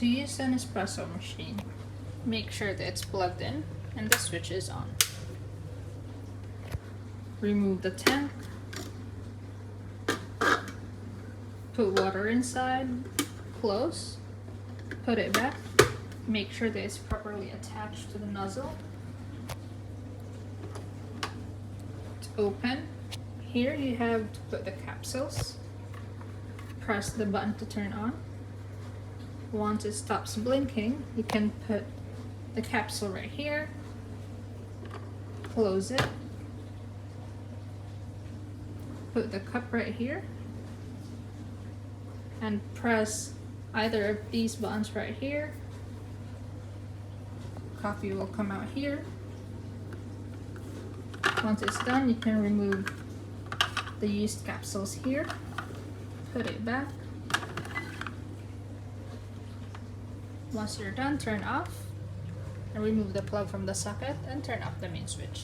To use an espresso machine, make sure that it's plugged in and the switch is on. Remove the tank. Put water inside, close, put it back. Make sure that it's properly attached to the nozzle. It's open. Here you have to put the capsules. Press the button to turn on. Once it stops blinking, you can put the capsule right here. Close it. Put the cup right here. And press either of these buttons right here. Coffee will come out here. Once it's done, you can remove the used capsules here. Put it back. Once you're done, turn off and remove the plug from the socket and turn off the main switch.